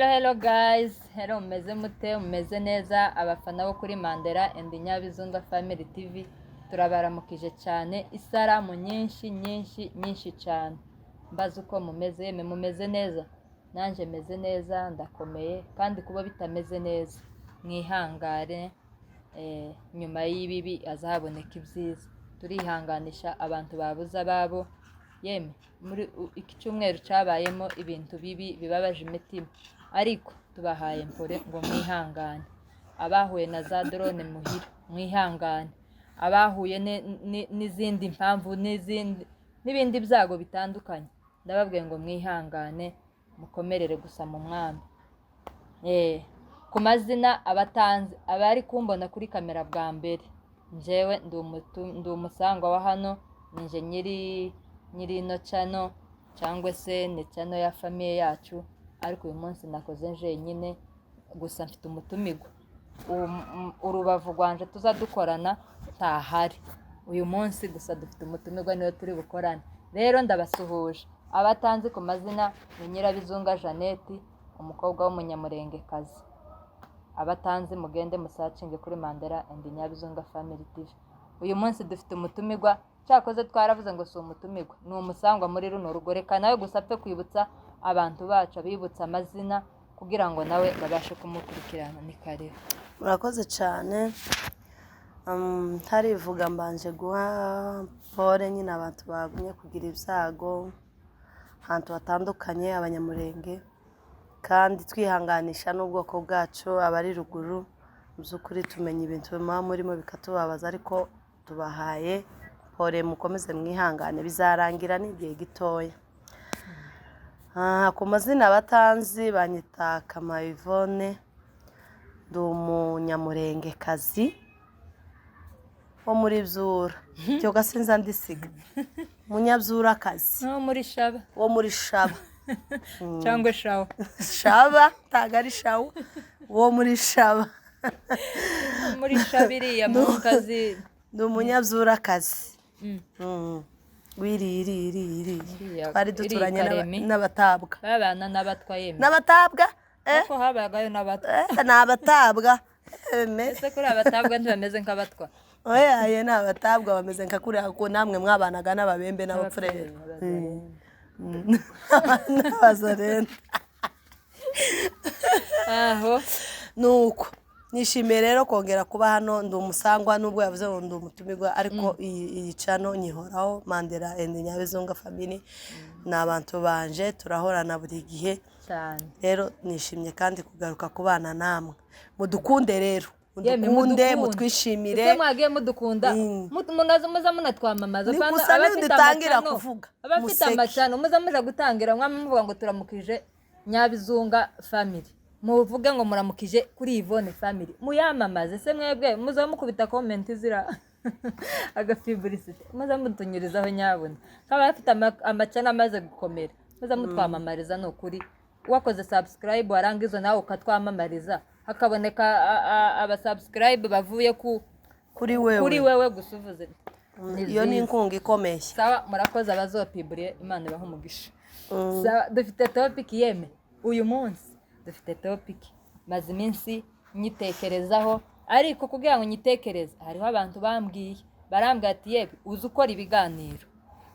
Hello guys, hello mumeze mute, mumeze neza abafana bo kuri Mandela and Nyabizunga Family TV turabaramukije cyane isaramu nyinshi cyane mbaza uko mumeze mumeze neza nanje meze neza ndakomeye kandi kuba bitameze neza mwihangare nyuma y'ibibi azahaboneka ibyiza turihanganisha abantu babuza babo yeme muri iki cyumweru cyabayemo ibintu bibi bibabaje imitima ariko tubahaye mpore ngo mwihangane abahuye na za drone muhira mwihangane abahuye n'izindi mpamvu n'ibindi byago bitandukanye ndababwiye ngo mwihangane mukomerere gusa mu mwami ku mazina abatanzi abari kumbona kuri kamera bwa mbere njyewe ndi umusangwa wa hano ninje nyiri ino channel cyangwa se ni channel ya famille yacu ariko uyu munsi nakoze njyenyine gusa mfite umutumirwa urubavu rwanje tuzadukorana tahari uyu munsi gusa dufite umutumirwa niwe turi bukorane rero ndabasuhuje abatanzi ku mazina ni Nyirabizunga Jeannette umukobwa w'umunyamurengekazi abatanzi mugende musacinge kuri Mandela and Nyabizunga Family TV uyu munsi dufite umutumirwa cyakoze twaravuze ngo si umutumirwa ni umusangwa muri runo rugo reka nawe gusa apfe kwibutsa abantu bacu abibutsa amazina kugira ngo nawe babashe kumukurikirana ni kare murakoze cyane ntarivuga mbanje guha pole nyine abantu bagumye kugira ibyago ahantu hatandukanye abanyamurenge kandi twihanganisha n'ubwoko bwacu abari ruguru mu by'ukuri tumenya ibintu biba murimo bikatubabaza ariko tubahaye pole mukomeze mwihangane bizarangira n'igihe gitoya ku mazina abatanzi banyita Kama Yvonne ndi umunyamurengekazi wo muri Byura cyo gasinza ndisiga munyabyurakazi wo muri Shaba cyangwa shawa Shaba tagari shawa wo muri Shaba muri Shabiriya mu kazi ndi umunyabyurakazi wiri twari duturanye n'abatabwa babana n'abatabwa ko habagayo n'abatwa n'abatabwa ese kuri abatabwa ntibameze nk'abatwa oya ye n'abatabwa bameze nka kuri ako namwe mwabanaga n'ababembe n'abapfurere n'abazarenda aho nuko nishimiye rero kongera kuba hano ndi umusangwa nubwo yavuze ngo ndi umutumirwa ariko iyi cano nyihoraho Mandela and Nyabizunga Family ni abantu banje turahorana buri gihe cyane rero nishimye kandi kugaruka kubana namwe mudukunde rero mudukunde mutwishimire ese mwagiye mudukunda muza munatwamamaza dutangira kuvuga abafite amacano muza muja gutangira mwamuvuga ngo turamukije Nyabizunga Family muvuge ngo muramukije kuri Yvonne Family muyamamaze se mwebwe muza mukubita comment zira agafiburisite muza mutunyurizaho nyabona kaba bafite amacana amaze gukomera muza mutwamamariza no kuri wakoze subscribe warangizo nawe ukatwamamariza hakaboneka abasubscribe bavuye kuri wewe gusuvuze iyo ni inkunga ikomeye sawa murakoze abazopiburiye Imana ibahe umugisha sawa dufite topic yeme uyu munsi dufite topic maze iminsi nyitekerezaho ariko kugira ngo nyitekereze hariho abantu barambwiye ati yebe uzi ukora ibiganiro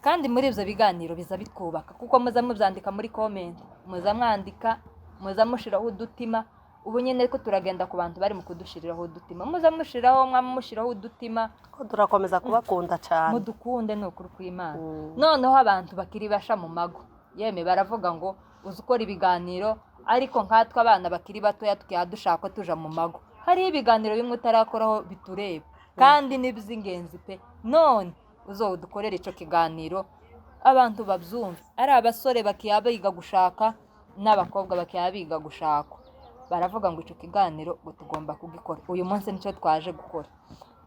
kandi muri ibyo biganiro biza bitwubaka kuko muza mubyandika muri comment muza mwandika muza mushiraho udutima ubu nyine ko turagenda ku bantu bari mu kudushiriraho udutima muza mushiraho mwamushiraho udutima ko turakomeza kubakunda cyane mudukunde no kuri kw'Imana noneho abantu bakiri basha mu mago yeme baravuga ngo uzi ukora ibiganiro ariko nkatwe abana bakiri batoya dushaka tuja mu mago hari ibiganiro bimwe utarakoraho bitureba kandi n'iby'ingenzi pe none uzodukorera ico kiganiro abantu babyumva ari abasore bakiyabiga gushaka n'abakobwa bakiyabiga gushaka baravuga ngo ico kiganiro ngo tugomba kugikora uyu munsi nico twaje gukora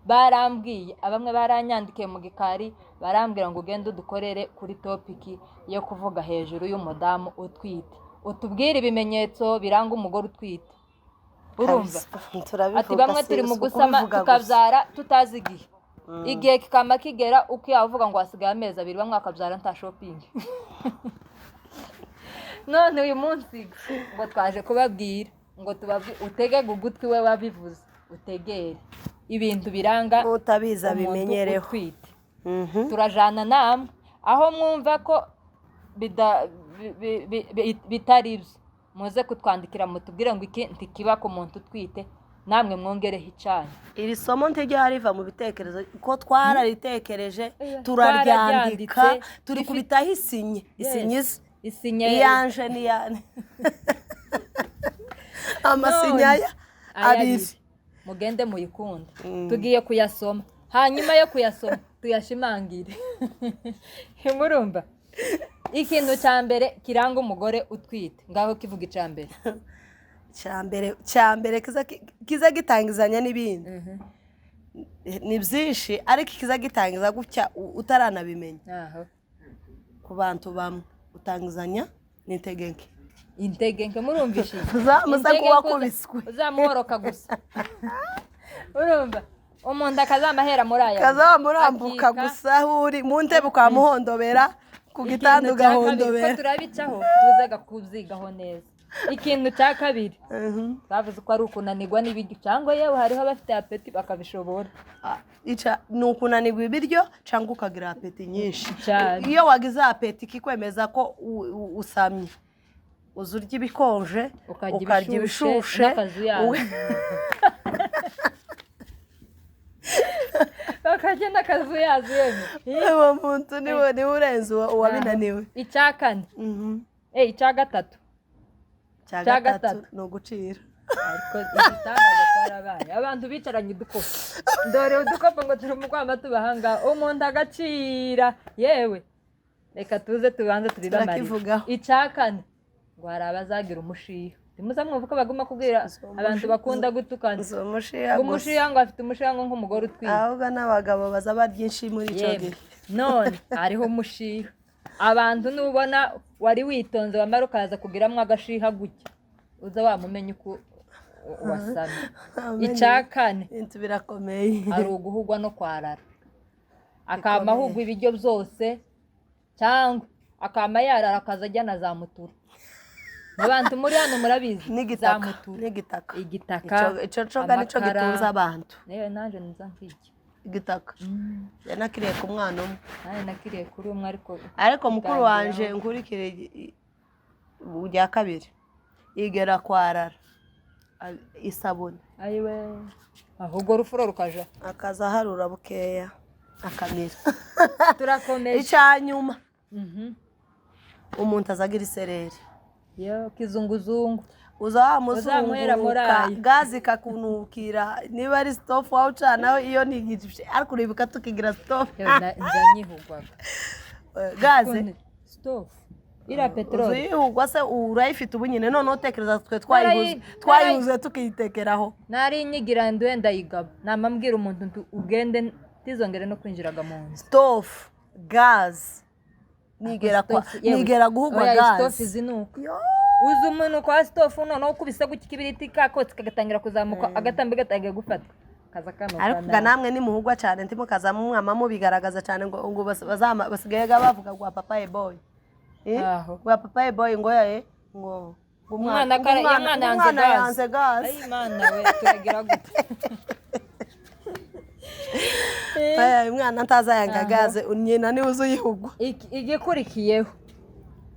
barambwiye abamwe baranyandikiye mu gikari barambwira ngo ugende udukorere kuri topiki yo kuvuga hejuru y'umudamu utwite utubwire ibimenyetso biranga umugore utwite urumva ati bamwe turi mu gusama tukabyara tutazi igihe kikama kigera uko yavuga ngo hasigaye amezi 2 bamwe akabyara nta shopping none uyu munsi ngo twaje kubabwira ngo utege ugutwi we wabivuze utegere ibintu biranga utabiza bimenyereho utwite. Turajana namwe aho mwumva ko bitari ibyo muze kutwandikira mutubwire ngo iki ntikiba ku muntu utwite namwe mwongereho icanye. iri somo ntiryari riva mu bitekerezo ko twararitekereje turaryandika turi kubitaho isinye iyanje n'iyane amasinyaya abiri mugende muyikunda. Tugiye kuyasoma hanyuma yo kuyasoma tuyashimangire. Murumva ikintu cya mbere kiranga umugore utwite ngaho kivuga cya mbere kiza gitangizanya n'ibindi ni byinshi ariko kiza gitangiza gutya utaranabimenya ku bantu bamwe utangizanya n'integenke murumvishe muza kuba kubiswe uzamuhoroka gusa urumva umuntu akazamahera muri aya kazamurambuka gusa uri mu ntebe ukamuhondobera ku gitanda ugahondobera turabicaho tuzaga kuzigaho neza. Ikintu cya kabiri bavuze ko ari ukunanirwa n'ibiryo cyangwa yewe hariho abafite apeti bakabishobora. Ni ukunanirwa ibiryo cyangwa ukagira apeti nyinshi. Iyo wagize apeti kikwemeza ko usamye uza urya ibikonje ukarya ibishushe bakajya n'akazuyazi yemwe uwo muntu niwe urenze uwabinaniwe. Icya kane icya gatatu ni ugucira ariko igitangaza cyarabaye abantu bicaranye udukopo dore udukopo ngo turi mu kwama tubahanga umuntu agacira yewe reka tuze tubanze tubibamare. Icya kane ngo hari abazagira umushiha timuza mwumva ko baguma kubwira abantu bakunda gutukana umushiha ngo afite umushiha nk'umugore utwite ahubwo n'abagabo baza baryinshi muri icyo gihe none hariho umushiha abantu nubona wari witonze wamara ukaza kugiramwo agashiha gutya uza wamumenya uko wasamye. Icya kane birakomeye ari uguhugwa no kwarara akamahugwa ibiryo byose cyangwa akama yarara akaza ajya na za mutura. Abantu muri hano murabizi za mutura igitaka icyo coga nicyo gitunze abantu. Nanjye niza nk'iki igitaka yanakiriye ku mwana umwe nakiriye kuri umwe ariko mukuru wanje nkurikire ujya kabiri igera kwarara isabune ayiwe ahubwo rufuro rukaja akaza harura bukeya akamira. Turakomeje icyanyuma umuntu azagira isereri kizunguzungu uzamuzunguka gazi kakunukira niba ari stofu wawe ucanaho iyo ni igicibye ariko uribuka tukigira stofu njanyihugwaga gaze stofu ira petroli uzihugwa se urayifite ubu nyine none utekereza twe twayihuze tukiyitekeraho nari nyigira ndwenda yigaba namambwira umuntu ugende tizongere no kwinjiraga mu nzu. Stofu gazi nigera guhugwa gazi stofu zinuka uzi umuntu kwa stofu noneho ukubise gutya ikibiriti kakotse kagatangira kuzamuka agatambi gatangiye gufata kaza kano ariko namwe ni muhugwa cyane ndimo kaza mu mwama mu bigaragaza cyane ngo basigaye bavuga gwa papaye boy gwa papaye boy ngo ngo umwana yanze gazi ay mana we turagira gute umwana ntazayanga gaze nyina ni uzuyihugwa. Igikurikiyeho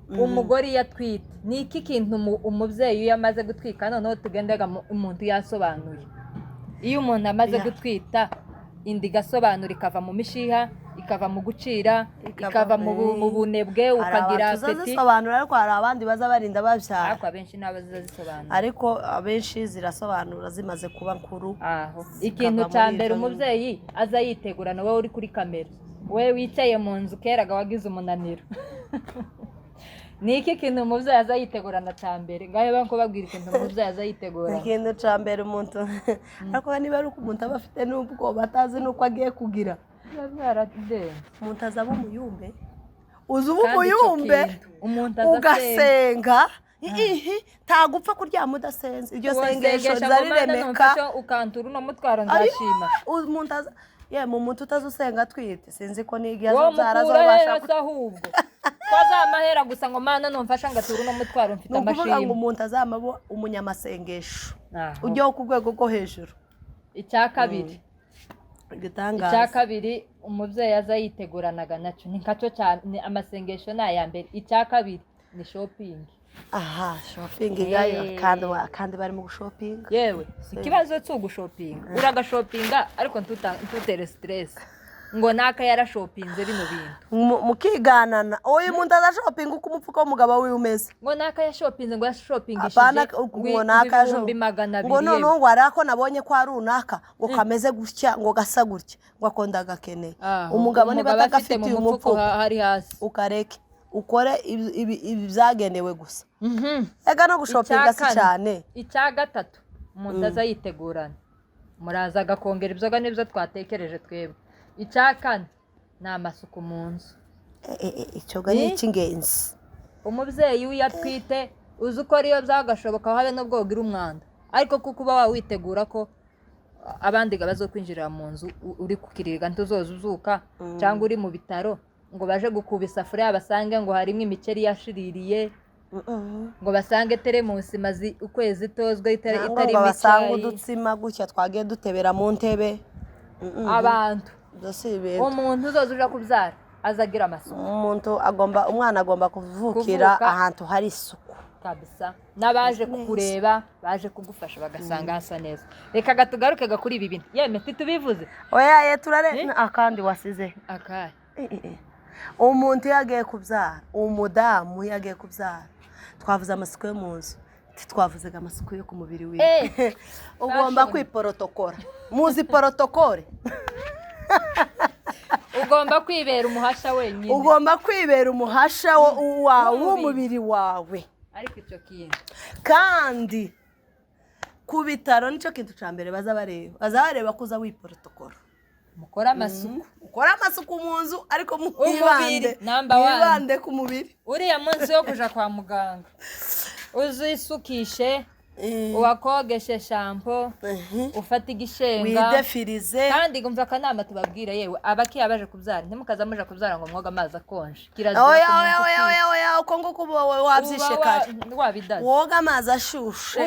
umugore yatwite ni iki kintu umubyeyi iyo amaze gutwika noneho tugendega umuntu yasobanuye. Iyo umuntu amaze gutwita indi gasobanura ikava mu mishiha ikava mu gucira ikava mu bunebwe ukagira apeti tuzazisobanura ariko hari abandi baza barinda babyara ariko abenshi n'abazisobanura ariko abenshi zirasobanura zimaze kuba nkuru. Ikintu cya mbere umubyeyi aza yitegurana wowe uri kuri kamera we wicaye mu nzu keraga wagize umunaniro ni iki kintu umubyeyi aza yitegurana cya mbere ngaho banko babwira ikintu umubyeyi aza yitegurana. Ikintu cya mbere umuntu ariko niba ari uko umuntu aba afite n'ubwo batazi n'uko agiye kugira umuntu azaba umuyumbe uzi uba umuyumbe ugasenga ntagupfa kuryama udasenze iryo sengesho rizariremeka ukantura uno mutwaro nzashima mu muntu utazi usenga atwite sinzi ko n'igihe azabyara azabasha ahubwo koza amahera gusa ngo mana nomfasha ngatura no mutwaro mfite ni ukuvuga ngo amashimwe umuntu azamabo umunyamasengesho Aho. ujyaho ku rwego rwo hejuru icya kabiri igitangaza icya kabiri umubyeyi aza yiteguranaga nacyo ni nkacyo cyane amasengesho ni aya mbere icya kabiri ni shopping aha shopping gayo kandi bari mu gushopinga yewe ikibazo cyo gushopinga uragashopinga ariko ntutere stress ngo naka yarashopinze bino bintu mukiganana oyo muntu azashopinga uko umupfuka w'umugabo wiwe umeze ngo naka yashopinze ngo yashopingishije apana ngo naka ngo none ngo arako nabonye ko ari runaka ngo kameze gutya ngo gasa gutya ngo akonda gakeneye umugabo niba atagafitiye umupfuko hari hasi ukareke ukore ibi byagenewe gusa ega no gushopinga si cyane icya gatatu umuntu aza yitegurana muraza agakongera ibyoga n'ibyo twatekereje twebwe icya kane ni amasuku mu nzu icyo ni icy'ingenzi umubyeyi iyo atwite uzi uko ariyo byagashoboka habe n'ubwo wogira umwanda ariko kuko uba wawitegura ko abandi bazokwinjirira mu nzu uri kukiriga ntuzoza uzuka cyangwa uri mu bitaro ngo baje gukuba isafuriya basange ngo harimo imiceri yashiririye ngo basange teremusi mazi ukwezi tozwe itari ngo basange udutsima gutya twagiye dutebera mu ntebe abantu umuntu uzoza uja kubyara azagira amasuku umwana agomba kuvukira ahantu hari isuku kabisa n'abaje kukureba baje kugufasha bagasanga hasa neza reka gatugaruke kuri ibi bintu yeme tubivuze oya turare akandi wasize akaye umuntu yagiye kubyara umudamu yagiye kubyara twavuze amasuku yo mu nzu twavuze amasuku yo ku mubiri wiwe ugomba kwiporotokora muzi porotokore ugomba kwibera umuhasha wenyine ugomba kwibera umuhasha w'umubiri wawe ariko icyo kintu kandi ku bitaro nicyo kintu cya mbere baza bareba ko uza wiporotokora mukora amasuku ukora amasuku mu nzu ariko mwibande ku mubiri uriya munsi yo kuja kwa muganga uzisukishe uwakogeshe shampo ufata igishenga widefirize kandi ngumva akanama tubabwira yewe abakiya baje kubyara ntimukaza muje kubyara ngo mwoga amazi akonje oya uko nguko wabyishe kare woga amazi ashushe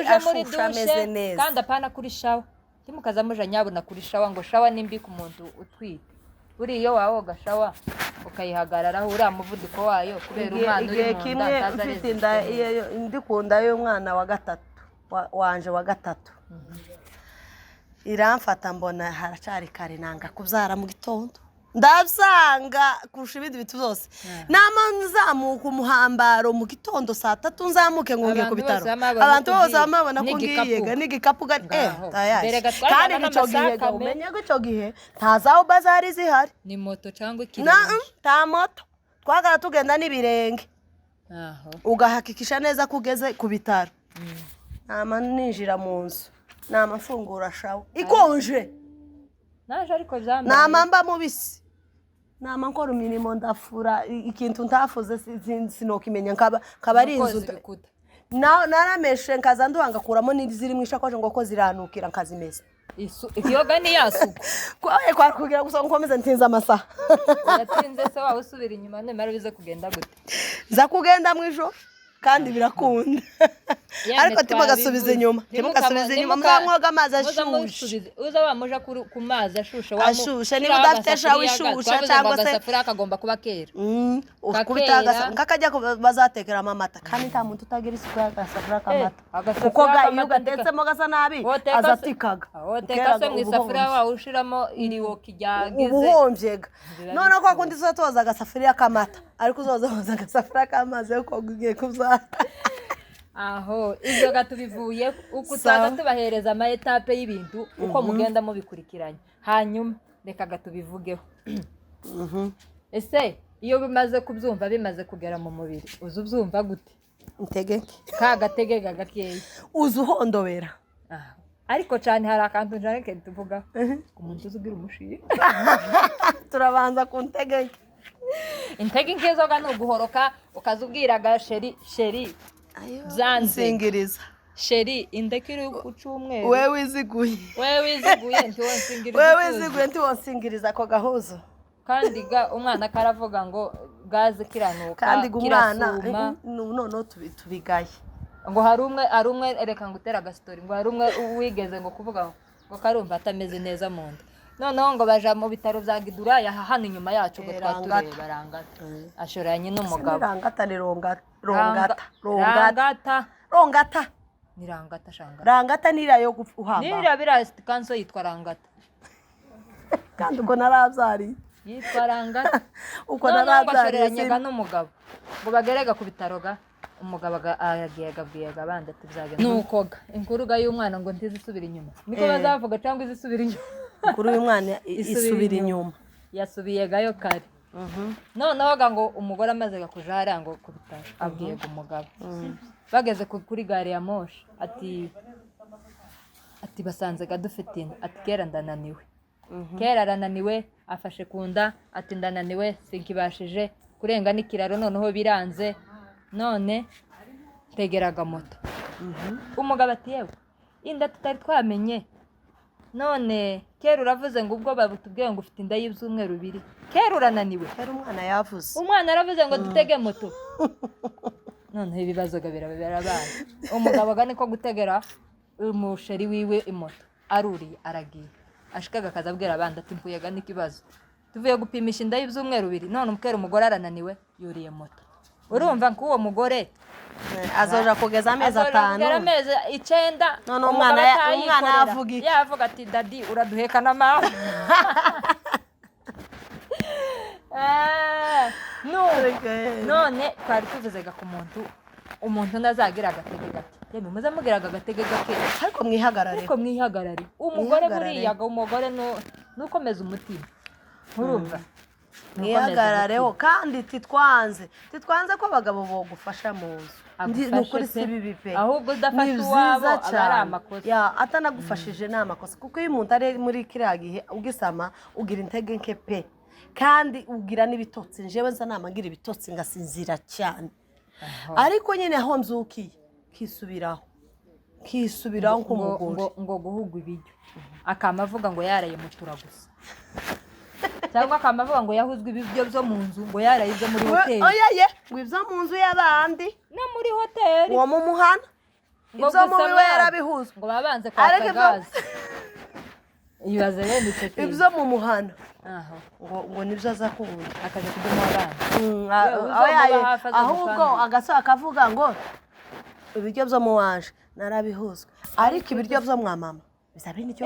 ameze neza kandi apana kuri shawa ntimukaza muje nyabona kuri shawa ngo shawa nimbi ku muntu utwite buri iyo wawoga shawa ukayihagararaho uriya muvuduko wayo kubera umwana uri mu nda ufite inda ndi ku nda y'umwana wa gatatu wanje wa gatatu iramfata mbona haracari kare nanga kubyara mu gitondo ndabyanga kurusha ibindi bitu byose nama nzamuka umuhambaro mu gitondo saa 3 nzamuke ngonge ku bitaro abantu bose bamabona ko ngiyega n'igikapu kandi nicyo gihe umenye ko icyo gihe ntazaho bazari zihari ni moto cyangwa ikirenge ta moto twagara tugenda n'ibirenge ugahakikisha neza ko ugeze ku bitaro nama ninjira mu nzu nama mfungura shawa ikonje naje ariko byambaye nama mba mubisi nama nkora imirimo ndafura ikintu ntafuze sinokimenya nkaba ari inzu narameshe nkaza nduhangakuramo n'iziri mu ishakoje ngo ko ziranukira nkazimeza ikiyoga ni yasuku kwa kugira gusa nkomeze ntinza amasaha yatinze se wawe usubira inyuma nemera bize kugenda gute za kugenda mu ijoro kandi birakunda ariko timugasubiza inyuma muzamwoga amazi ashushe uza wamuja ku mazi ashushe niba udafite shawa ishushe cyangwa se agasafuriya kagomba kuba kera nkakajya bazatekeramo amata kandi nta muntu utagira isuku y'agasafuriya k'amata kuko iyo ugatetsemo gasa nabi azatikaga woteka se mu isafuriya wawe ushiramo iriwoki ryagize ubuhomvyega none kwa kundi tuzoza agasafuriya k'amata ariko uzoza agasafuriya k'amazi yo kogiye kubyara aho ibyo gatubivuye uko twaza tubahereza ama etape y'ibintu uko mugenda mubikurikiranye hanyuma reka gatubivugeho ese iyo bimaze kubyumva bimaze kugera mu mubiri uzi ubyumva gute integeke kagatege gakeya uzi uhondobera ariko cyane hari akantu njane ke tuvuga umuntu uzugira umushiye turabanza ku ntegeke intege nkezoga no guhoroka ukazubwiraga sheri zanzingiriza sheri indekiri ucumwe wewe wiziguye ntiwonsingiriza ntiwonsingiriza ko gahuzo kandi umwana karavuga ngo gaze kiranuka kandi umwana kirasuma noneho tubigaye ngo hari umwe reka ngutera agastori ngo hari umwe wigeze ngo kuvuga ngo karumva atameze neza mu nda noneho ngo baja mu bitaro bya Giduraya hano inyuma yacu ngo twaturebe barangata ashoranye n'umugabo rangata ni rongata ni rangata shanga rangata nira yo guhamba nira bira kanso yitwa rangata kandi uko narabyari yitwa rangata uko narabyari n'umugabo ngo bagerega ku bitaro umugabo yagiye gabwiyaga abandi ati byagenda nuko inkuruga y'umwana ngo ntizisubira inyuma niko bazavuga cyangwa izisubira inyuma inkuru y'umwana isubira inyuma yasubiyegayo kare noneho ngo umugore amaze kuja hariya ngo ku bitaro abwiyega umugabo bageze kuri gare ya moshi ati basanze dufite inda ati kera ndananiwe kera arananiwe afashe ku nda ati ndananiwe sinkibashije kurenga n'ikiraro noneho biranze none tegeraga moto umugabo ati yewe inda tutari twamenye none kera uravuze ngo ubwo babutubwiye ngo ufite inda y'ibyumweru 2 kera urananiwe kera umwana yavuze umwana aravuze ngo dutege moto none ibibazo birabaye umugabo niko gutegera umusheri wiwe imoto aruriye aragiye ashikaga akaza abwira abandi ati mpuyaga n'ikibazo tuvuye gupimisha inda y'ibyumweru 2 none umugore arananiwe yuriye moto urumva ko uwo mugore azoja kugeza amezi 5 amezi 9 none umwana yavuga ati dadi uraduheka na mama none twari tuvuzega ku umuntu ndazagira agatege gake yemwe muze mugiraga agatege gake ariko mwihagarare umugore buriya umugore nukomeza umutima urumva mwihagarareho kandi titwanze ko abagabo bogufasha mu nzu nukuri si bibi pe ahubwo udafasha uwabo ari amakosa atanagufashije ni amakosa kuko iyo umuntu ari muri kiriya gihe ugisama ugira intege nke pe kandi ugira n'ibitotsi njyewe nza namagira ibitotsi ngasinzira cyane ariko nyine aho mzukiye kisubiraho nk'umugore ngo guhugwa ibiryo akamavuga ngo yaraye mutura gusa cyangwa akamavuga ngo yahuzwe ibiryo byo mu nzu ngo yaraye ibyo muri hoteli oyaye ngo ibyo mu nzu y'abandi no muri hoteli uwo mu muhana ibyo mu biwe yarabihuzwe ngo babanze kwaka gaze ibaze bene icyo ibyo mu muhana ngo nibyo aza kubona akaje kuduma abana ahubwo agaso akavuga ngo ibiryo byo mu wanje narabihuzwe ariko ibiryo byo mwa mama bizabe n'icyo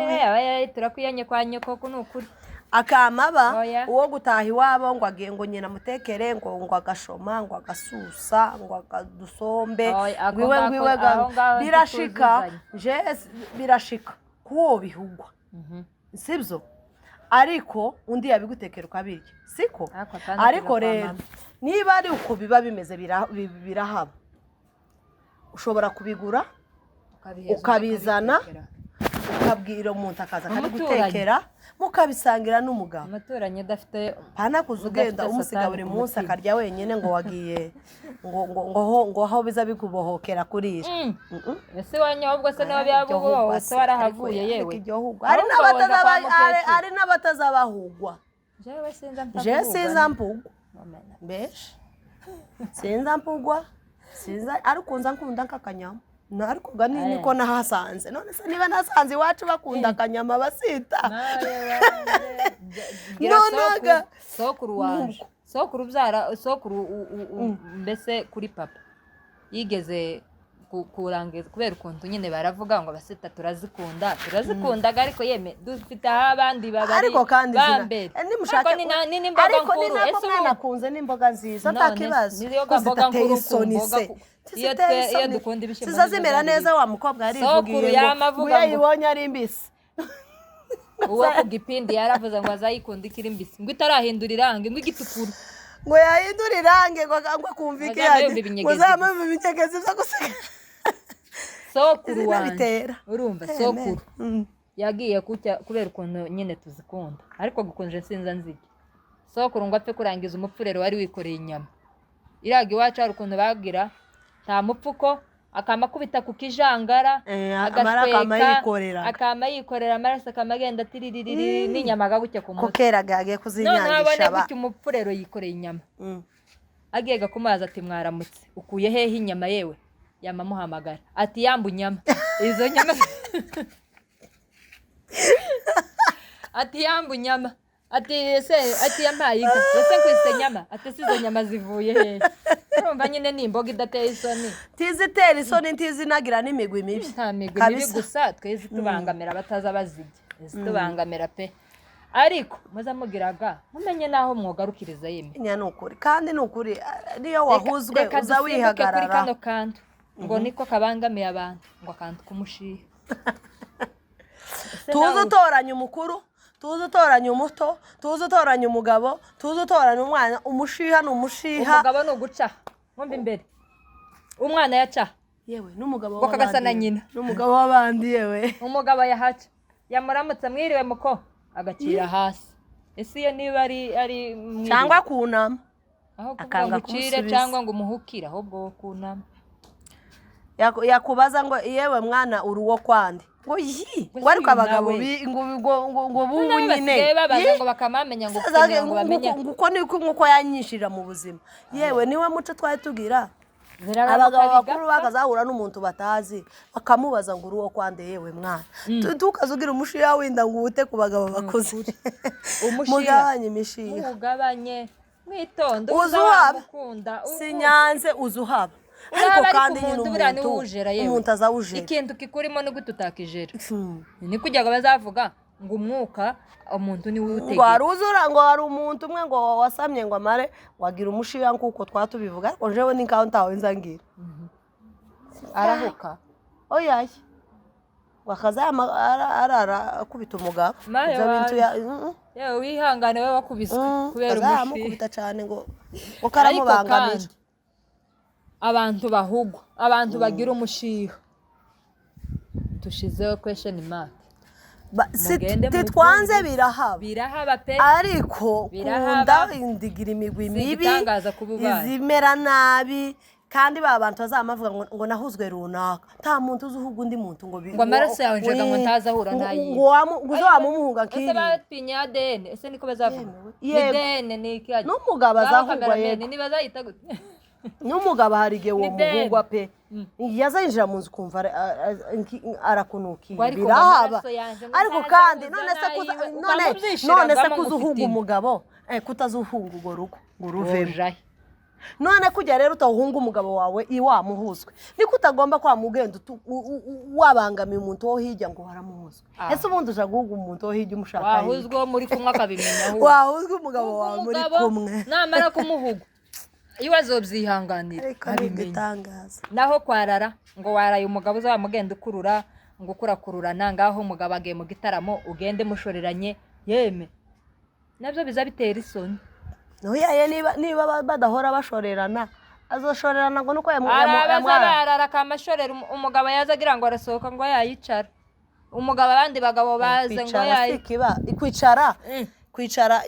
turakuyanye kwa nyoko ko nukuri akamaba uwo gutaha iwabo ngo agiye ngo nyina mutekere ngo agashoma ngo agasusa ngo akadusombe ngwiwe birashika kuwo bihugwa sibyo ariko undi yabigutekera ukabirya siko ariko rero niba ari uko biba bimeze birahaba ushobora kubigura ukabizana ukabwira umuntu akaza akabigutekera mukabisangira n'umugabo umuturanyi udafite hanakuza ugenda umusiga buri munsi akarya wenyine ngo wagiye ngo aho biza bikubohokera kuriya ese wanyu ahubwo se niba byabuboho se warahavuye yewe ari n'abatazabahugwa jewe sinza mpugwa mbese sinza mpugwa ariko nza nkunda nk'akanyama ariko niko nahasanze none se niba nasanze iwacu bakunda akanyama basita nonaga sokuru waje sokuru byara sokuru mbese kuri papa yigeze kurangiza kubera ukuntu nyine baravuga ngo abasita turazikundaga ariko yeme dufite abandi babari bambere ariko ni nako mwana akunze n'imboga nziza atakibazo zidateye isoni se iyo dukunda ibishimbo zizazimera neza wa mukobwa yarivugiye ngo yayibonye ari mbisi uwo ku gipindi yaravuze ngo azayikunda ikiri mbisi ngo itarahindura irange ngo igitukura ngo yahindura irange ngo akumva ikiyage ngo uzamumva ibinyegezi byo gusiga sokuru wanjye urumva sokuru yagiye kubera ukuntu nyine tuzikunda ariko gukonje sinza nzige sokuru ngo apfe kurangiza umupfurero wari wikoreye inyama iraga iwacu hari ukuntu babwira nta mupfuko akama kubita ku kijangara akama yikorera amaraso akama agenda atiririri n'inyama agagutya ku mutwe ko keraga yagiye kuzinyangisha none abone gutya umupfurero yikoreye inyama agega kumaza ati mwaramutse ukuye hehe inyama yewe yamamuhamagara ati yambu nyama izo nyama ati yambu nyama ati yampaye inka ese kwise nyama ati sizo nyama zivuye hehe urumva nyine ni imboga idateye isoni tizitera isoni ntizinagira n'imigwi mibi nta migwi mibi gusa twese tubangamira abataza bazijya tubangamira pe ariko muzamugiraga mumenye naho mwogarukiriza yeme nya nukuri kandi nukuri niyo wahuzwe uza wihagarara kuri kano kantu ngo niko kabangamiye abantu ngo akantu kumushiha tuzi utoranya umukuru tuzi utoranya umuto tuzi utoranya umugabo tuzi utoranya umwana umushiha n'umushiha umugabo ni uguca mwumva imbere umwana yaca yewe n'umugabo w'abandi kagasa na nyina n'umugabo w'abandi yewe umugabo yahaca yamuramutse mwiriwe muko agacira hasi ese iyo niba ari cyangwa kunama aho kuvuga ngo cyangwa ngo umuhukire ahubwo kunama yakubaza ngo yewe mwana uri uwo kwande ngo yi wari kwabagabo ngo bubu nyine ngo bakamamenya ngo bamenye nguko niko yanyishira mu buzima yewe niwe muco twari tugira abagabo bakuru bakazahura n'umuntu batazi bakamubaza ngo uri uwo kwande yewe mwana tukazugira umushiya winda ngo ute ku bagabo bakuze mugabanye imishiya mugabanye mwitonde uzamukunda sinyanze uzuhaba ariko kandi nyine umuntu azawujera ikintu kikurimo no gututakijera ni kujyaga bazavuga ngo umwuka umuntu ni witegeka ngo aruzura ngo hari umuntu umwe ngo wasamye ngo amare wagira umushiya nkuko twatubivuga ariko jewe ni kaunta wawe nzangira arahuka oyaye wakazama arara akubita umugabo ibyo bintu yewe wihangane we wakubiswe kubera umushiya amukubita cyane ngo karamubangamira abantu bahugwa abantu bagira umushiha tushizeho question mark titwanze birahaba pe ariko kunda indigira imigwi mibi izimera nabi kandi ba bantu bazamavuga ngo nahuzwe runaka nta muntu uzuhuga undi muntu ngo amaraso yawe njaga ngo ntazahura nayi ngo uzamumuhuga kiri ese bapinya ADN ese niko bazavuga ADN ni iki n'umugabo azahugwa yego ni bazayita gute n'umugabo hari igihe uwo muhugwa pe yazayinjira mu nzu kumva arakunukiye birahaba ariko kandi none se kuzuhunga umugabo kutazuhunga urwo rugo ngo ruvemo none kujya rero utawuhunga umugabo wawe iwamuhuzwe niko utagomba kwa mugenda wabangamiye umuntu wo hirya ngo waramuhuzwe ese ubundi uja guhuga umuntu wo hirya umushaka wahuzwe muri kumwe akabimenya aho wahuzwe umugabo wawe muri kumwe namara kumuhuga iyo azobyihanganira abitangaza naho kwarara ngo waraye umugabo uzamugenda ukurura ngo ukurakururana ngaho umugabo agiye mu gitaramo ugende mushoreranye yeme nabyo bizabitera isoni noyaye niba badahora bashorerana azoshorerana ngo nuko barara kamashorera umugabo yazagira ngo arasohoka ngo yayicara umugabo abandi bagabo baze ngo yayikiba kwicara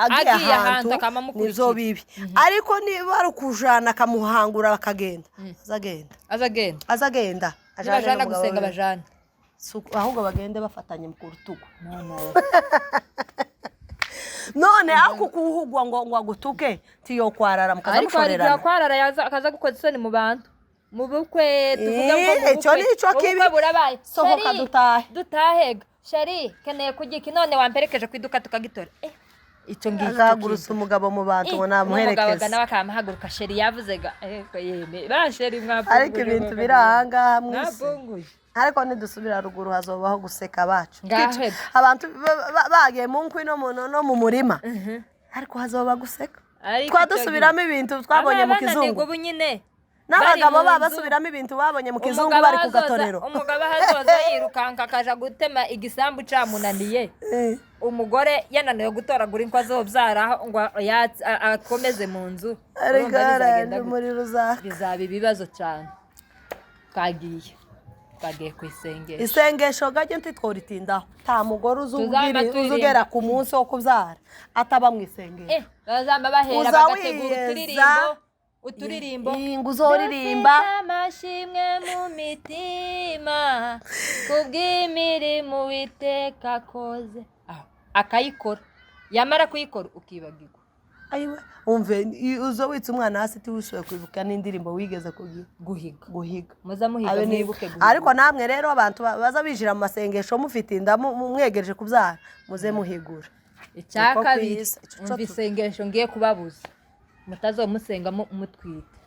agiye ahantu nizo bibi ariko niba ari ukujana akamuhangura bakagenda azagenda ajana gusenga bajana ahubwo bagende bafatanye mu rutugu none ako kuhugwa ngo agutuke tiyo kwarara mukaza mushorerana ariko kwarara akaza gukoza isoni mu bantu mu bukwe tuvuga ngo ubukwe burabaye sohoka dutahega shari keneye kugika none wamperekeje ku iduka tukagitora icyo ngicyo azagurutsa umugabo mu bantu ngo namuherekeze umugabo nawe akamahaguruka sheri yavuze ga yeme basheri mwapunguye ariko ibintu birahanga mwisi ariko nidusubira ruguru hazobaho guseka bacu abantu bagiye mu nkwi no mu murima ariko hazoba guseka twadusubiramo ibintu twabonye mu kizungu n'abagabo basubiramo ibintu babonye mu kizungu bari ku gatorero umugabo hazoza yirukanka akaja gutema igisambu camunaniye umugore yananiwe gutoragura inkwi azobyara ngo akomeze mu nzu bizaba ibibazo cyane twagiye ku isengesho gajye ntitworitindaho nta mugore uzugera ku munsi wo kubyara ataba mu isengesho bazamba bahera bagategura uturirimbo uturirimbo ngo uzoririmba dufite amashimwe mu mitima kubw'imirimo Uwiteka akoze akayikora yamara kuyikora ukibagirwa ayiwe umve uzo witse umwana hasi tiwishoye kwibuka n'indirimbo wigeze guhiga muza muhiga mwibuke guhiga ariko namwe rero abantu baza bijira mu masengesho mufite inda mumwegereje kubyara muze muhigura icyakabiri umva isengesho ngiye kubabuza mutazomusenga mutwite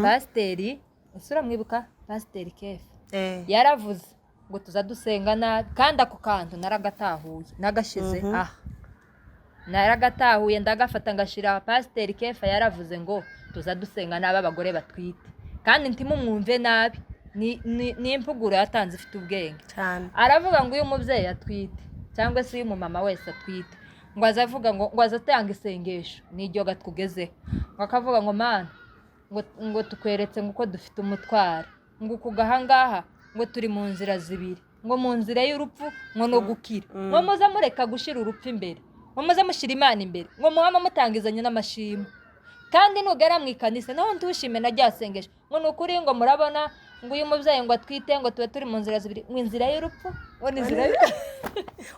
pasiteri isura mwibuka pasiteri Kefa yaravuze ngo tuza dusenga nabi kandi ako kantu naragatahuye nagashize naragatahuye ndagafata ngashira pasiteri Kefa yaravuze ngo tuza dusenga nabi abagore batwite kandi ntimumwumve nabi ni impuguro yatanze ifite ubwenge aravuga ngo uyu mubyeyi atwite cyangwa se uyu mumama wese atwite ngo azavuga ngo azatanga isengesho n'iryo gatwugezeho ngo akavuga ngo mana ngo tukweretse ngo uko dufite umutwaro ngo ukugahangaha ngo turi mu nzira zibiri ngo mu nzira y'urupfu ngo no gukira ngo muza mureka gushira urupfu imbere ngo muza mushyira Imana imbere ngo muhama mutangizanye n'amashimwe kandi nugera mu ikanisa naho ntushime na ryasengesho ngo nukuri ngo murabona ngo uyu mubyeyi ngo atwite ngo tuba turi mu nzira zibiri ngo inzira y'urupfu ngo ni inzira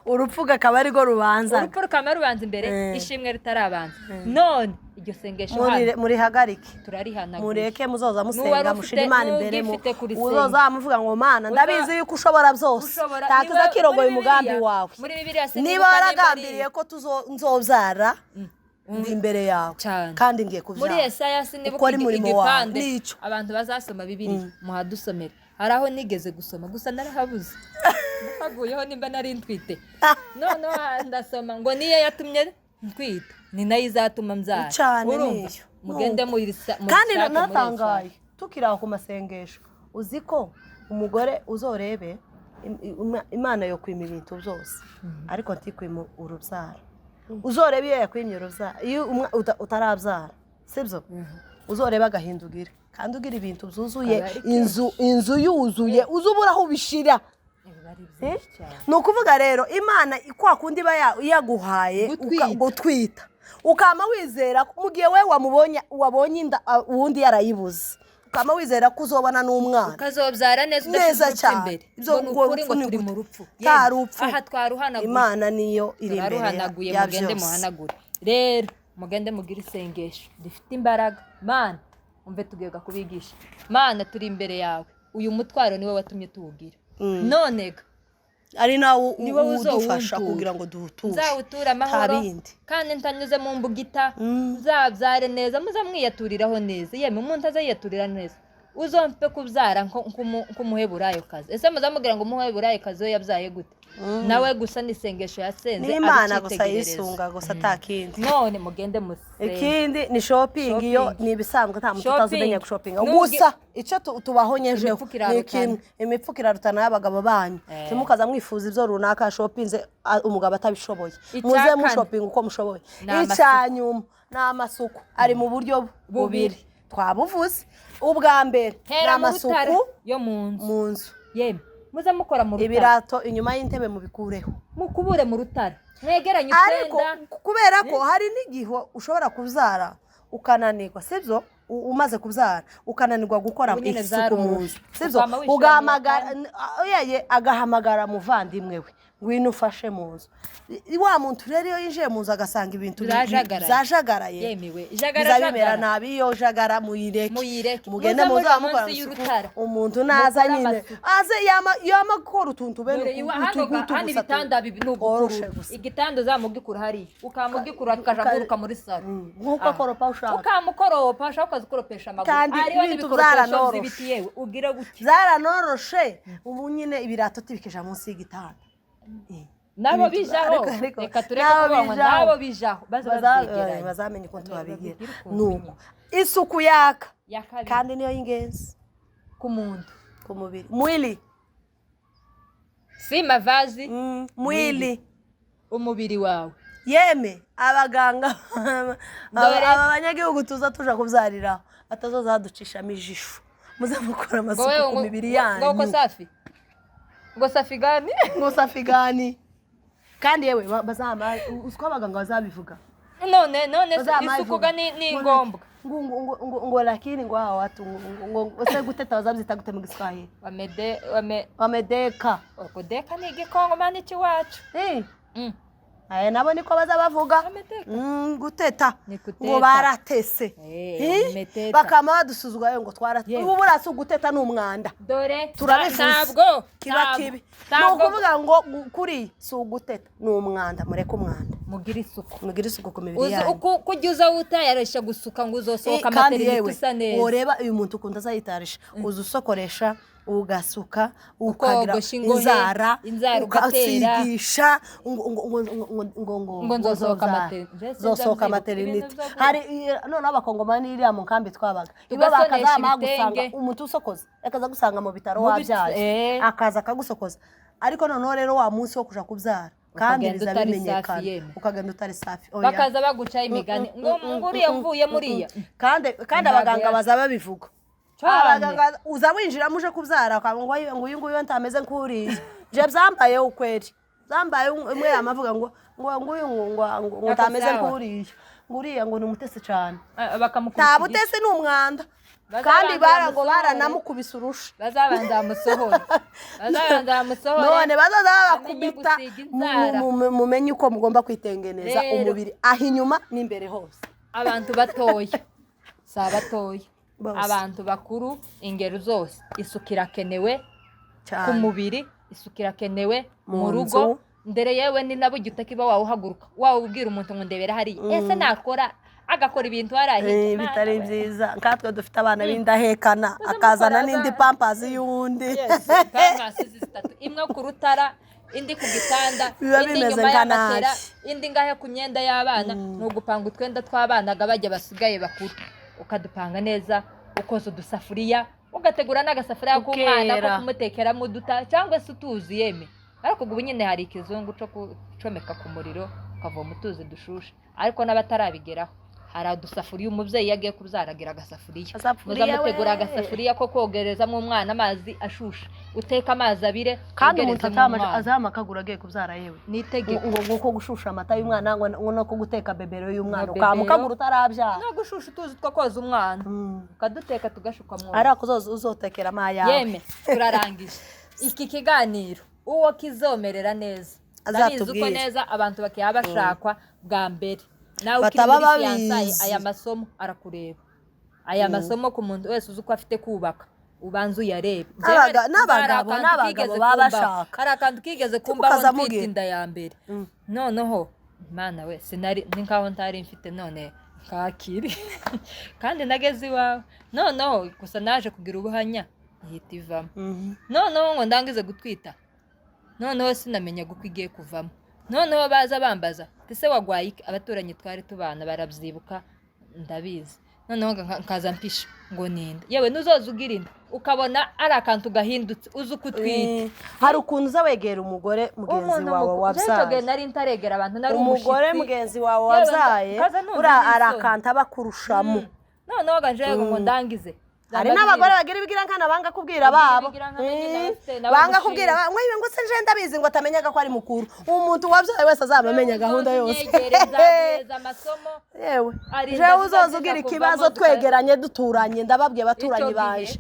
urupfu gakaba ari rwo rubanza urupfu rukaba rubanza imbere ishimwe ritarabanza none iryo sengesho muri hagarike turarihanagura mureke muzoza musenga mushira Imana imbere uzoza muvuga ngo mana ndabizi yuko ushobora byose takiza kirogoye umugambi wawe niba waragambiriye ko nzobyara ndi imbere yawe kandi ngiye kuvyara muri Yesaya sinibuka igipande abantu bazasoma Bibiliya muhadusomera haraho nigeze gusoma gusa narahabuze ndaguyeho nimba nari ntwite none ndasoma ngo niyo yatumye ntwita ni nayo izatuma mbyara urumva mugende muri kandi natangaye tukiraho ku masengesho uzi ko umugore uzorebe Imana yo kwima ibintu byose ariko ntikwima urubyaro uzoreba iyo yakwimye urubyaro iyo utarabyara sibyo uzoreba agahindugira kandi ugira ibintu byuzuye inzu yuzuye uzubura aho ubishira ni ukuvuga rero Imana kwa kundi iba yaguhaye gutwita ukama wizera mu gihe we wabonye inda uwundi yarayibuze ukama wizera ko uzobana n'umwana ukazobyara neza cyane ibyo ngo turi mu rupfu aha twaruhanaguye Imana niyo iri imbere ya mugende muhanagure rero mugende mugira isengesho rifite imbaraga Mana umve tugega kubigisha Mana turi imbere yawe uyu mutwaro niwe watumye tuwugira none ari nawe udufasha kugira ngo duhuture nzawutura amahoro kandi ntanyuze mu mbugita nzabyare neza muza mwiyaturiraho neza yemwe umuntu azayiyaturira neza uzompe kubyara nk'umuheburayo kazi ese muzamubwira ngo umuheburayo kazi we yabyaye gute nawe gusa n'isengesho yasenze n'Imana gusa yisunga gusa atakindi none mugende musenge ikindi ni shopping iyo ni ibisanzwe nta muntu utazumenya gushopinga gusa icyo tubahonyejeho imipfukira rutana y'abagabo banyu timukaza mwifuza ibyo runaka shoppinze umugabo atabishoboye muze mu shopping uko mushoboye icyanyuma n'amasuku ari mu buryo bubiri twabuvuze ubwa mbere n'amasuku yo mu nzu yemwe muza mukora mu rutare ibirato inyuma y'intebe mubikureho mukubure mu rutare mwegeranye utwenda kubera ko hari n'igihe ushobora kubyara ukananirwa sibyo umaze kubyara ukananirwa gukora isuku mu nzu sibyo agahamagara muvandimwe we ngwino ufashe mu nzu wa muntu rero iyo yinjiye mu nzu agasanga ibintu zajagaraye bizabimera nabi iyo jagara muyireke mugende muzamukora umuntu naza nyine aze yama gukora utuntu bene hano ibitanda n'ugukuru igitanda uzamugikura hariya ukamugikura akajaguruka muri salo nk'uko akoropa ushaka ukamukoropa ushaka ukazikoropesha amaguru kandi ibintu zaranoroshe ubu nyine ibirato tubikesha munsi y'igitanda nabo bijaho reka tureke kuvuga nabo bijaho bazamenye ko tubabigira nuko isuku yaka kandi niyo y'ingenzi ku muntu ku mubiri mwili si mavazi mwili umubiri wawe yeme abaganga aba banyagihugu tuza tuja kubyariraho atazoza haducishamo ijisho muze mukora amasuku ku mibiri yanyu ngo safi gani kandi yewe uziko abaganga bazabivuga none isuku ni ngombwa ngo lakini ngo hawa watu ngo ose guteta bazabyita gute mu Giswahili wamedeka kudeka ni igikongo mani cy'iwacu aya nabo niko baza bavuga guteta ngo baratese bakama badusuzugwa ngo twarate ubu burasi guteta n'umwanda dore turabivuze ntabwo kiba kibi no kuvuga ngo kuri si uguteta n'umwanda mureke umwanda mugira isuku ku mibiri yanyu kujya uza utayaresha gusuka ngo uzosohoka materi gusa neza ureba uyu muntu ukunda azayitarisha uzusokoresha ugasuka ukagira inzara ukasigisha ngo nzosohoka materinite hari none abakongomani iriya mu nkambi twabaga ibo bakazama gusanga umuntu usokoza akaza gusanga mu bitaro wabyaje akaza akagusokoza ariko noneho rero wa munsi wo kuja kubyara kandi bizabimenyekana ukagenda utari safi bakaza baguca imigani ngo nguriye mvuye muriya kandi abaganga bazaba bivuga abaganga uza winjira muje kubyara ngo uyu nguyu ntameze nk'uriye je byambaye ukweri byambaye umwe yamavuga ngo nguyu ngo ntameze nk'uriye nguriye ngo ni umutesi cyane nta butesi ni umwanda kandi baranamukubise urusha bazabanza musohora none bazaza bakubita mumenye uko mugomba kwitengeneza umubiri aho inyuma n'imbere hose abantu batoya si abatoya abantu bakuru ingero zose isuku irakenewe ku mubiri isuku irakenewe mu rugo ndere yewe ni nabo gitakiba wawe uhaguruka wawe ubwira umuntu ngo ndebera hari ese nakora agakora ibintu harahiye bitari byiza nkatwe dufite abana b'indahekana akazana n'indi pampazi y'undi imwe ku rutara indi ku gitanda indi nyuma y'amatera indi ngahe ku myenda y'abana ni ugupanga utwenda tw'abana bajya basigaye bakuru ukadupanga neza ukoza udusafuriya ugategura n'agasafuriya k'umwana ko kumutekeramo uduta cyangwa se utuzi yeme ariko ubu nyine hari ikizungu cyo gucomeka ku muriro ukavoma utuzi dushushe ariko n'abatarabigeraho hari udusafuriya umubyeyi yagiye kubyaragira agasafuriya muzamutegura agasafuriya ko kogerezamo umwana amazi ashushe uteka amazi abire kandi umuntu azama akagura agiye kubyara yewe nitegeko ngo ko gushusha amata y'umwana ngo no ko guteka bebero y'umwana ukamukagura utarabyara no gushusha utuzi two koza umwana ukaduteka tugashuka mu ariko uzotekera amayawe yeme turarangije iki kiganiro uwo kizomerera neza ndabizi uko neza abantu bakiya bashakwa bwa mbere nawe ukiri muri fiyansaye aya masomo arakureba aya masomo ku muntu wese uzi uko afite kubaka ubanza uyarebe n'abagabo baba bashaka hari akantu kigeze kumbaho mfite inda ya mbere noneho mana we sinari nkaho ntari mfite none kakiri kandi nageze iwawe noneho gusa naje kugira ubuhanya ihita ivamo noneho ngo ndangize gutwita noneho sinamenya guko igiye kuvamo noneho baza bambaza ese wagwaye abaturanyi twari tubana barabyibuka ndabizi noneho nkaza mpisha ngo ninde yewe nuzoza ugira inda ukabona ari akantu gahindutse uzi uko utwite hari ukuntu uza wegera umugore mugenzi wawe wabyaye nari ntaregera abantu nari umugore mugenzi wawe wabyaye ari akantu abakurushamo noneho ganje ngo ndangize hari n'abagore bagira ibigira nkana banga kubwira babo banga kubwira mwe ngo se nje ndabizi ngo atamenyaga ko ari mukuru umuntu wabyaye wese azamenya gahunda yose yewe je uzoza ugira ikibazo twegeranye duturanye ndababwiye baturanyi banje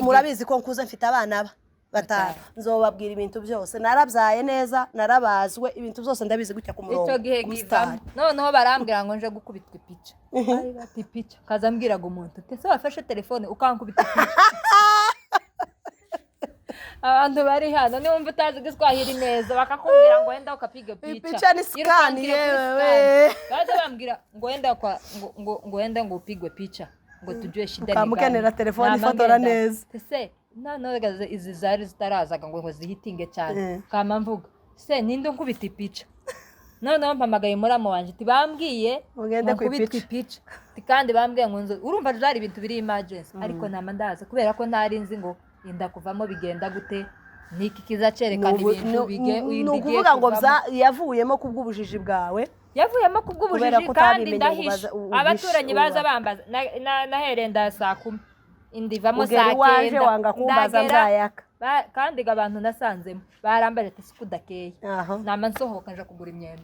murabizi ko nkuze mfite abana batanu nzobabwira ibintu byose narabyaye neza narabazwe ibintu byose ndabizi gutya ku murongo icyo gihe givamo noneho barambwira ngo nje gukubitwa ipica bati ipica kazambwiraga umuntu ese wafashe telefone ukankubita ipica abantu bari hano niwumva utazi Giswahili neza bakakubwira ngo wenda ukapiga picha ipicha ni scan yewe baza bambwira ngo wenda ngo wenda ngo upigwe picha ngo tujue shida ni ukamukenera telefone ifotora neza ese none izi zari zitarazaga ngo zihitinge cyane kama mvuga se ninde nkubita ipica noneho mpamagaye muramo wanje tibambwiye ugende kubitwa ipica kandi bambwiye ngo urumva byari ibintu biri emergency ariko nama ndaza kubera ko ntari nzi ngo inda kuvamo bigenda gute niki kizacerekana ibintu no kuvuga ngo yavuyemo kubw'ubujiji bwawe yavuyemo kubw'ubujiji kandi ndahisha abaturanyi baza bambaza naherenda saa 10 indivamo saa 9 wanga kumbaza nzayaka kandi abantu nasanzemo barambaje ati sikudakeye nama nsohoka nje kugura imyenda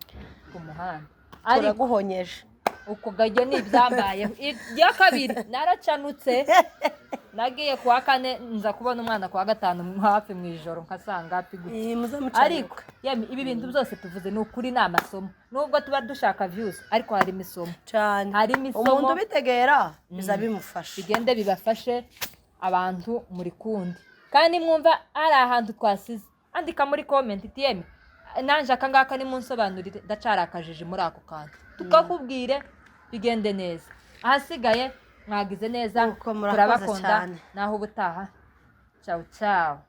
ku muhanda araguhonyeje uko gajyo ni ibyambayeho irya kabiri naracanutse nagiye kuwa kane nza kubona umwana kuwa gatanu hafi mu ijoro nkasanga hafi gutya ariko ibi bintu byose tuvuze ni ukuri ni amasomo nubwo tuba dushaka views ariko harimo isomo cyane harimo isomo umuntu bitegera biza bimufasha bigende bibafashe abantu muri kundi kandi mwumva ari ahantu twasize andika muri comment TM nanje akangaka ni munsobanurire ndacarakajije muri ako kantu tukakubwire bigende neza ahasigaye mwagize neza turabakunda naho ubutaha ciao ciao